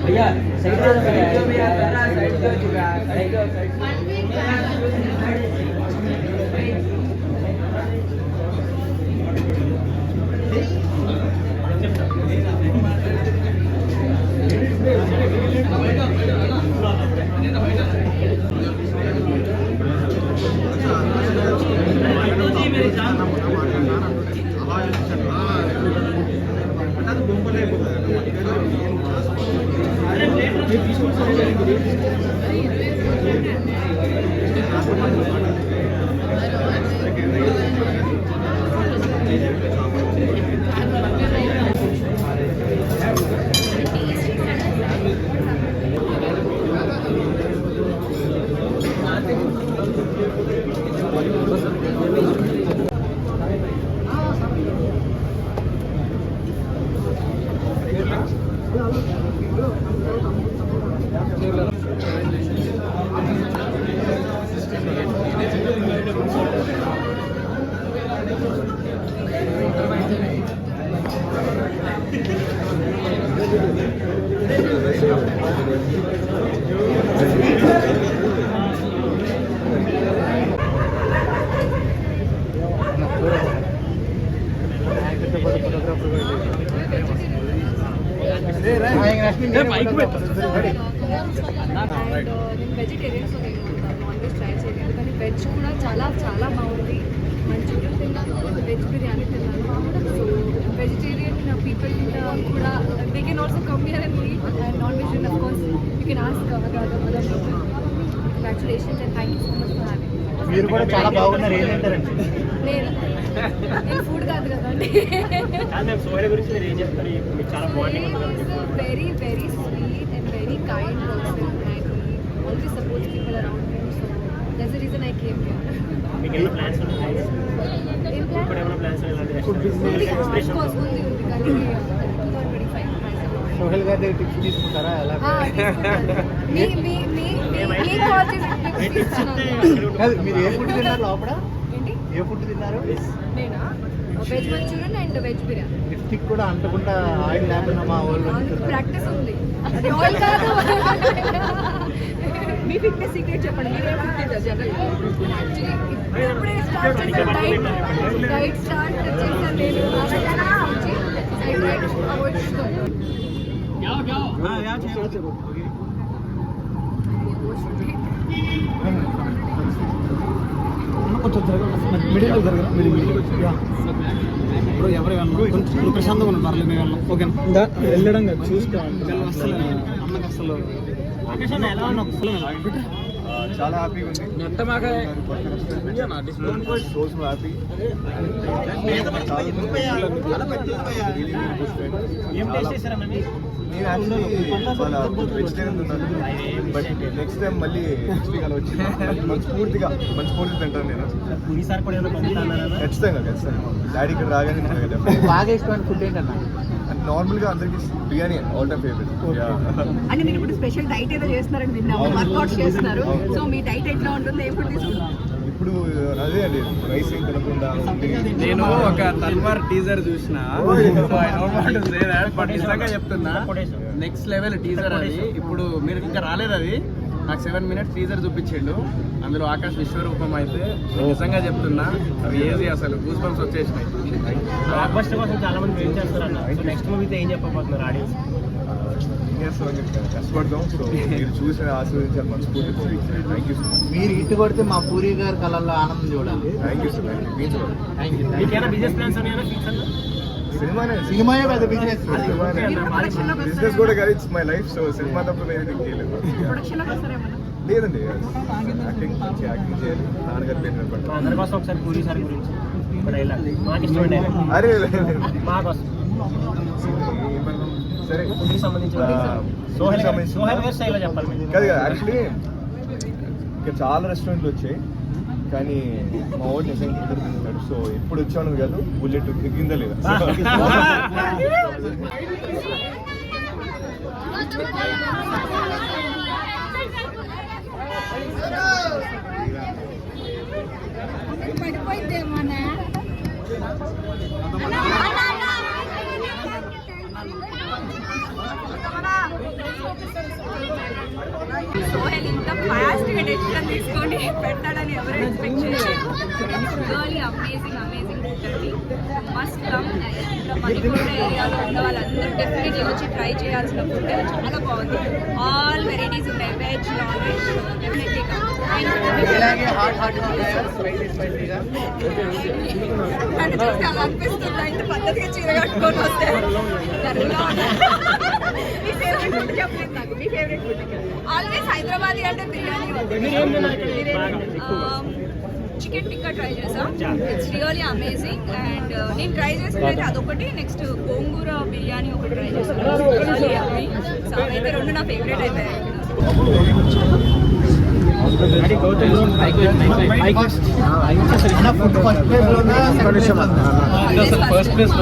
भैया सही vegetarian so నేను నాన్ వెజ్ ట్రై చేయలేదు కానీ వెజ్ కూడా చాలా చాలా బాగుంది. మంచూరియన్ తిన్నాను, వెజ్ బిర్యానీ తిన్నాను. సో వెజిటేరియన్ పీపుల్ కూడా they can also come here and eat and non veg of course you can ask other people. Congratulations and thank you so much for having. మీరు కూడా చాలా బాగున్నారు. ఏం తింటారండి? నేను ఫుడ్ కాదు కదండి. సోహెల్ గురించి మీరు ఏం చెప్తారు? చాలా బాగుంది. Very very sweet and very kind person and always supports people around him, so that's the reason I came here. మీకు ఏమైనా ప్లాన్స్ ఉన్నాయా? ఏం ప్లాన్? ఇప్పుడు ఏమైనా ప్లాన్స్ ఉన్నాయా? ఫుడ్ బిజినెస్ of course ఉంది కానీ 2025 సోహెల్ గారి దగ్గర టిప్స్ తీసుకుంటారా? ఎలా మీ కాల్ చేసి మీరు ఏ ఫుడ్ తిన్నారు లోపల? ఏంటి ఏ ఫుడ్ తిన్నారు? నేనా veg Manchurian and veg biryani. Lipstick కూడా అంటకుండా ఆయిల్ లేకుండా మా వాళ్ళు ప్రాక్టీస్ ఉంది. అది ఆయిల్ కాదు. మీ ఫిట్నెస్ సీక్రెట్ చెప్పండి. మీరే ఫిట్నెస్ జనరల్ యాక్చువల్లీ ఇప్పుడే స్టార్ట్ చేశాను డైట్ స్టార్ట్ చేశాను నేను. సైడ్ డైట్ అవాయిడ్ చేస్తాను. కొంచెం మిడిల్ ఇప్పుడు ఎవరు కొంచెం ప్రశాంతంగా ఉన్నారు. పర్లేదు మేము ఓకేనా వెళ్ళడం కదా చూసుకోవాలి. అసలు అన్నకు అసలు ఎలా ఉన్నా చాలా హ్యాపీగా ఉంది. ఏం టేస్ట్ చేశారన్నది? నేను యాక్చువల్లీ వెజిటేరియన్ ఉన్నాను, బట్ నెక్స్ట్ టైం మళ్ళీ అలా వచ్చి మనస్ఫూర్తిగా తింటాను నేను. ఈసారి కూడా ఖచ్చితంగా డాడీ ఇక్కడ రాగానే బాగా ఇష్టమైన ఫుడ్ ఏంటన్నా? నార్మల్గా అందరికి బిర్యానీ ఆల్ టైమ్ ఫేవరెట్. అంటే మీరు ఇప్పుడు స్పెషల్ డైట్ ఏదో చేస్తున్నారని విన్నాము, వర్కౌట్ చేస్తున్నారు. సో మీ డైట్ ఎట్లా ఉంటుంది? ఏ ఫుడ్ తీసుకుంటారు? ఇప్పుడు అదే అండి, రైస్ ఏం తినకుండా. నేను ఒక తల్వార్ టీజర్ చూసిన, నిజంగా చెప్తున్నా నెక్స్ట్ లెవెల్ టీజర్ అది. ఇప్పుడు మీరు ఇంకా రాలేదు, అది నాకు 7 minutes టీజర్ చూపించిండు. అందులో ఆకాశ్ విశ్వరూపం అయితే నిజంగా చెప్తున్నా అవి ఏది అసలు గూస్ బంప్స్ వచ్చేసినాయి. బ్లాక్ బస్టర్ కోసం చాలా మంది వెయిట్ చేస్తారన్న. సో నెక్స్ట్ మూవీతో ఏం చెప్పబోతున్నారు ఆడియన్స్? కష్టపడతాం. సో మీరు చూసిన ఆశీర్వదించాలి మనస్ఫూర్తి. Thank you so much. మీరు ఇటు కొడితే మా పూరి గారి కళల్లో ఆనందం చూడాలి. Thank you so much. మీకేమైనా బిజినెస్ ప్లాన్స్ ఉన్నాయా ఫ్యూచర్లో? సినిమాయే పెద్ద బిజినెస్. బిజినెస్ కూడా కాదు, it's my life. So cinema తప్ప నేను చేయలేదు. లేదండి, యాక్టింగ్ చేయాలి. నాన్నగారి పేరు నిలబడతాను. అందరి కోసం ఒకసారి పూరి సార్ గురించి మాకు ఇష్టం. అరే మా కోసం సరే, పూరికి సంబంధించిన సోహెల్ గారి స్టైల్లో చెప్పాలి మీరు. కాదు కదా, యాక్చువల్లీ ఇక్కడ చాలా రెస్టారెంట్లు వచ్చాయి, కానీ మా ఓటు నిజంగా కుదురుతున్నాడు. సో ఎప్పుడు వచ్చాను కాదు, బుల్లెట్ దిగిందా లేదా. సోహెల్ ఇంత ఫాస్ట్గా డెసిషన్ తీసుకొని పెడతాడని ఎవరు ఎక్స్పెక్ట్ చేయలేదు. రియల్లీ అమేజింగ్ ఉంటుంది. Must come. ఇక్కడ మణికొండ ఏరియాలో ఉన్న వాళ్ళందరూ డెఫినెట్లీ వచ్చి ట్రై చేయాల్సిన ఫుడ్. చాలా బాగుంది. ఆల్ వెరైటీస్ ఉన్నాయి, veg non veg. Definitely come. నన్ను చూస్తే అలా అనిపిస్తుంది. ఇంత పద్ధతిగా చీర కట్టుకొని వస్తే మీ ఫేవరెట్ ఫుడ్ చెప్పలేదు నాకు. మీ ఫేవరెట్ ఫుడ్ ఆల్వేస్ హైదరాబాదీ అంటే బిర్యానీ. చికెన్ టిక్కా ట్రై చేసాం. It's really amazing. అండ్ నేను ట్రై చేసింది అదొకటి. నెక్స్ట్ గోంగూర బిర్యానీ ఒకటి ట్రై చేసాను. రియల్లీ యమ్మీ. సో అయితే రెండు నా ఫేవరెట్ అయిపోయాయి. ఫస్ట్ ప్లేస్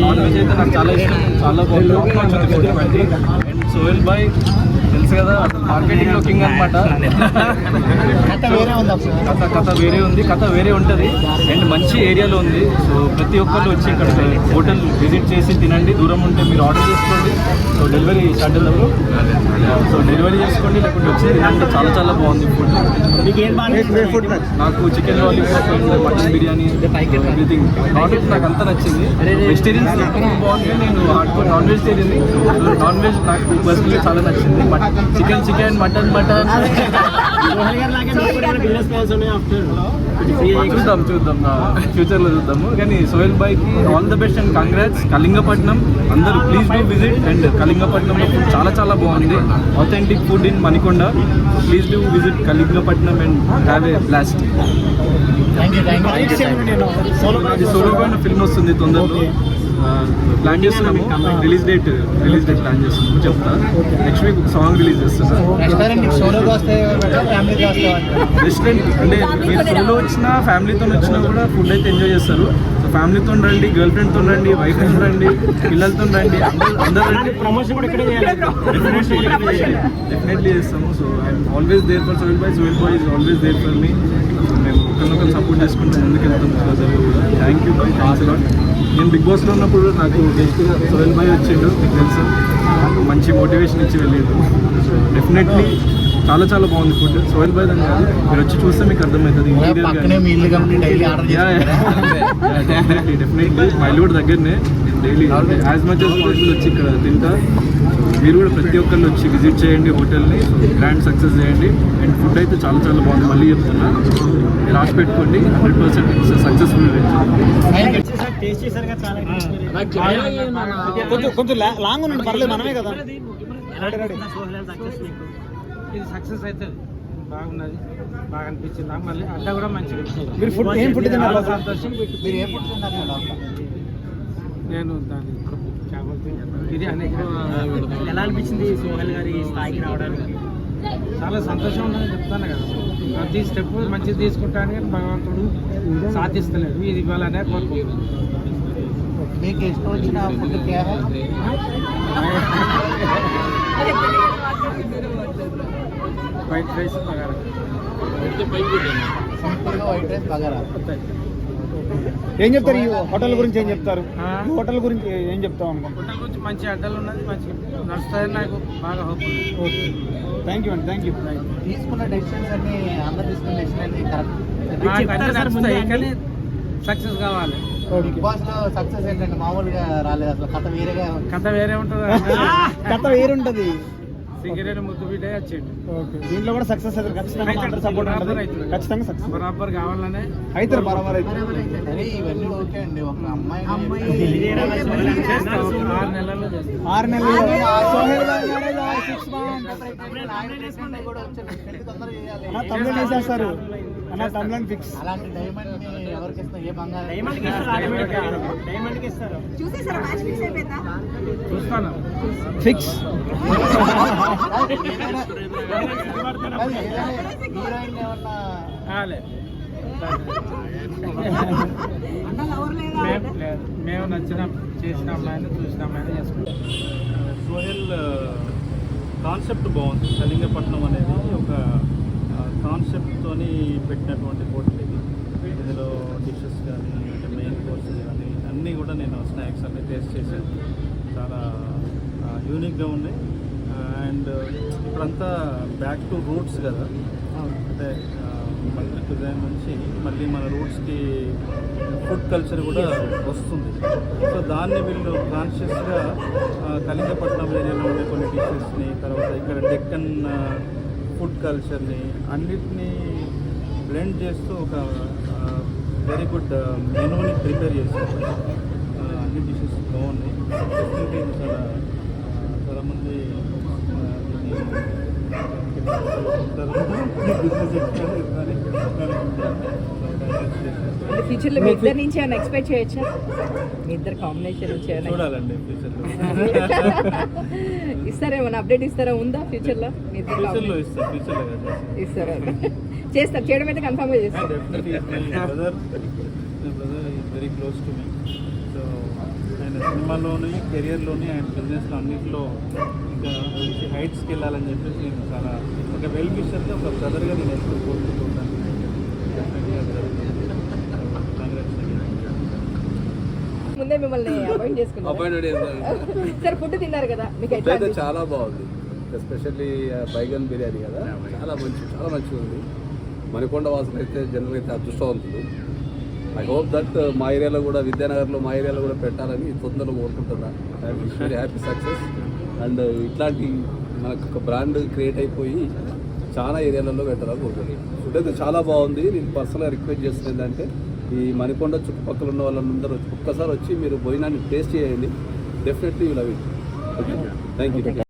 నాన్ వెజ్ అయితే నాకు చాలా ఇష్టం. చాలా బాగుంటుంది. అండ్ సోహెల్ బాయ్ తెలుసు కదా, మార్కెటింగ్ లో కింగ్ అనమాట. కథ వేరే ఉంది, కథ వేరే ఉంటుంది. అండ్ మంచి ఏరియాలో ఉంది. సో ప్రతి ఒక్కళ్ళు వచ్చి ఇక్కడ హోటల్ విజిట్ చేసి తినండి. దూరం ఉంటే మీరు ఆర్డర్ చేసుకోండి. సో డెలివరీ షటిల్ ఎవరు, సో డెలివరీ చేసుకోండి, లేకుంటే వచ్చి తినండి. చాలా చాలా బాగుంది ఫుడ్. నాకు chicken lollipop and mutton biryani everything. Non veg నాకు అంతా నచ్చింది. వెజిటేరియన్స్ బాగుంది. నేను hardcore non vegetarian. Non veg నాకు పర్సనలీ చాలా నచ్చింది. చికెన్ మటన్ చూద్దాం ఫ్యూచర్లో చూద్దాము. కానీ సోహెల్ బాయ్కి all the best and congrats. Kalingapatnam అందరూ ప్లీజ్ డూ విజిట్. అండ్ కళింగపట్నంలో ఫుడ్ చాలా చాలా బాగుంది. Authentic food in Manikonda. Please do visit Kalingapatnam and have a blast. సోలోగా ఫిల్మ్ వస్తుంది తొందరలో. ప్లాన్ చేస్తున్నాము. రిలీజ్ డేట్ ప్లాన్ చేస్తున్నాము, చెప్తా. నెక్స్ట్ వీక్ సాంగ్ రిలీజ్ చేస్తున్నాము. రెస్టారెంట్ అంటే మీరు సోలో వచ్చినా ఫ్యామిలీతో వచ్చినా కూడా ఫుడ్ అయితే ఎంజాయ్ చేస్తారు. సో ఫ్యామిలీతో రండి, గర్ల్ ఫ్రెండ్తో రండి, వైఫ్ తో రండి, పిల్లలతో రండి, అందరూ రండి. ప్రమోషన్ కూడా ఇక్కడే డెఫినెట్లీ చేస్తాము. So I'm always there for Sohel బాయ్. సోహెల్ బాయ్ is always there for me. మేము ఒకరినొకరు సపోర్ట్ చేసుకుంటూ ముందుకు వెళ్తాం. థ్యాంక్ యూ బాయ్, థ్యాంక్స్ అలాట్. నేను బిగ్ బాస్లో ఉన్నప్పుడు నాకు గెస్ట్గా సోహెల్ బాయ్ వచ్చిండు, మీకు తెలుసు. నాకు మంచి మోటివేషన్ ఇచ్చి వెళ్ళేది. డెఫినెట్లీ చాలా చాలా బాగుంది ఫుడ్. సోహెల్ బాయ్ అని కాదు, మీరు వచ్చి చూస్తే మీకు అర్థమవుతుంది. డెఫినెట్లీ మా ఇల్లు కూడా దగ్గరనే. నేను daily as much as possible వచ్చి ఇక్కడ తింటా. మీరు కూడా ప్రతి ఒక్కళ్ళు వచ్చి విజిట్ చేయండి హోటల్ని. గ్రాండ్ సక్సెస్ చేయండి. అండ్ ఫుడ్ అయితే చాలా చాలా బాగుంది. మళ్ళీ చెప్తున్నా, రాసి పెట్టుకోండి. 100% సక్సెస్ఫుల్. కొంచెం లాంగ్ ఉండండి, పర్లేదు, మనమే కదా. ఇది సక్సెస్ అవుతుంది. బాగున్నది, బాగా అనిపించింది నాకు. మళ్ళీ అడ్డ కూడా మంచిగా. మీరు ఫుడ్ ఏం ఫుడ్ తిన్నారు? సంతోషం. నేను దాని ఇది అనేక. ఎలా అనిపించింది సోహెల్ గారి స్థాయికి రావడానికి? చాలా సంతోషం ఉందని చెప్తాను కదా. ప్రతి స్టెప్ మంచిది తీసుకుంటాను, కానీ భగవంతుడు సాధిస్తలేడు. ఇది ఇవ్వాలనే కోరుకుంటున్నాను. మీకు ఇష్టం వచ్చిన food white rice bagara. White rice bagara. ఏం చెప్తారు ఈ హోటల్ గురించి, ఏం చెప్తారు ఆ? ఈ హోటల్ గురించి ఏం చెప్తాం అనుకుంటున్నాను. హోటల్ గురించి మంచి అడ్డలు ఉన్నది, మంచి నడుస్తాయని నాకు బాగా హోప్ ఉంది. ఓకే, థ్యాంక్ యూ అండి, థ్యాంక్ యూ. తీసుకున్న డెసిషన్స్ అన్ని అందరు తీసుకున్న డెసిషన్ అన్ని కరెక్ట్. నాకు అన్నీ నడుస్తాయి కానీ సక్సెస్ కావాలి. బిగ్ బాస్ లో సక్సెస్ ఏంటంటే మామూలుగా రాలేదు, అసలు కథ వేరేగా కథ వేరే ఉంటుంది. కథ వేరుంటది. సిగరెట్ ముద్దు బిడ్డే వచ్చేది. ఓకే, దీంట్లో కూడా సక్సెస్ అయితే ఖచ్చితంగా అందరి సపోర్ట్ ఉంటుంది, ఖచ్చితంగా సక్సెస్ బరాబర్ కావాలనే అయితే బరాబర్ అయితే. సరే ఇవన్నీ ఓకే అండి, ఒక అమ్మాయి చేస్తాం. 6 నెలల్లో చేస్తాం. 6 నెలలు సోహెల్ గారి marriage 6 months. కూడా వచ్చారు, పెళ్లి తొందరగా చేయాలి. అన్న తమిళ వేసేస్తారు అన్న, తమిళ ఫిక్స్. అలాంటి డైమండ్ ని ఎవరికి ఇస్తాం, ఏ బంగారం చూస్తాను. ఫిక్స్. హీరోయిన్ ఏమన్నా కాలే. మేము నచ్చిన చేసిన అమ్మాయిని చూసిన అమ్మాయిని చేసుకుంటాం. సోహెల్ కాన్సెప్ట్ బాగుంది. కళింగపట్నం అనేది ఒక కాన్సెప్ట్తోని పెట్టినటువంటి హోటల్ ఇది. ఇందులో డిషెస్ కానీ అంటే మెయిన్ కోర్సెస్ కానీ అన్నీ కూడా నేను స్నాక్స్ అన్నీ టేస్ట్ చేశాను. చాలా యూనిక్గా ఉన్నాయి. అండ్ ఇప్పుడంతా బ్యాక్ టు రూట్స్ కదా, అంటే మల్టీ డిజైన్ నుంచి మళ్ళీ మన రూట్స్కి ఫుడ్ కల్చర్ కూడా వస్తుంది. సో దాన్ని వీళ్ళు కాన్షియస్గా కళింగపట్నం ఏరియాలో ఉండే కొన్ని డిషెస్ని, తర్వాత ఇక్కడ డెక్కన్ ఫుడ్ కల్చర్ని అన్నిటినీ బ్లెండ్ చేస్తూ ఒక వెరీ గుడ్ మెనూని ప్రిపేర్ చేస్తారు. అన్ని డిషెస్ బాగున్నాయి. డెఫినెట్లీ చాలా చాలామంది ఫ్యూచర్లో మీ ఇద్దరి నుంచి ఏమైనా ఎక్స్పెక్ట్ చేయొచ్చా? మీ ఇద్దరు కాంబినేషన్ నుంచి ఏమైనా చూడాలండి ఫ్యూచర్లో. ఇస్తారేమన్నా అప్డేట్ ఇస్తారా? ఉందా ఫ్యూచర్లో మీ ఇద్దరు ఫ్యూచర్లో ఇస్తారు, ఫ్యూచర్లో కదా ఇస్తారా? చేస్తారు, చేయడం అయితే కన్ఫర్మ్గా చేస్తారు. Definitely brother is very close to me. So ఆయన సినిమాలోని, కెరియర్లోని అండ్ బిజినెస్లో అన్నింటిలో ఇంకా మంచి హైట్స్కి వెళ్ళాలని చెప్పేసి నేను చాలా ఒక వెల్ విషర్గా, ఒక బ్రదర్గా నేను ఎప్పుడు కోరుకుంటుంటాను. డెఫినెట్లీ అది జరుగుతుంది. ముందే మిమ్మల్ని అపాయింట్ చేసుకున్నారు. సరే, ఫుడ్ తిన్నారు కదా, మీకు ఎట్లా అయితే చాలా బాగుంది. ఎస్పెషల్లీ బైగన్ బిర్యానీ కదా, చాలా మంచిగా ఉంది. మణికొండ వాసులు అయితే జనరల్గా అయితే అదృష్టవంతులు. ఐ హోప్ దట్ మా ఏరియాలో కూడా, విద్యానగర్లో మా ఏరియాలో కూడా పెట్టాలని తొందరలో కోరుకుంటున్నా. Very happy success. అండ్ ఇట్లాంటి మనకు ఒక బ్రాండ్ క్రియేట్ అయిపోయి చాలా ఏరియాలలో పెట్టాలని కోరుకుంటున్నాను. ఫుడ్ అయితే చాలా బాగుంది. నేను పర్సనల్గా రిక్వెస్ట్ చేస్తుంది ఏంటంటే, ఈ మణికొండ చుట్టుపక్కల ఉన్న వాళ్ళందరూ ఒక్కసారి వచ్చి మీరు భోజనాన్ని టేస్ట్ చేయండి. Definitely you love it. Okay, thank you.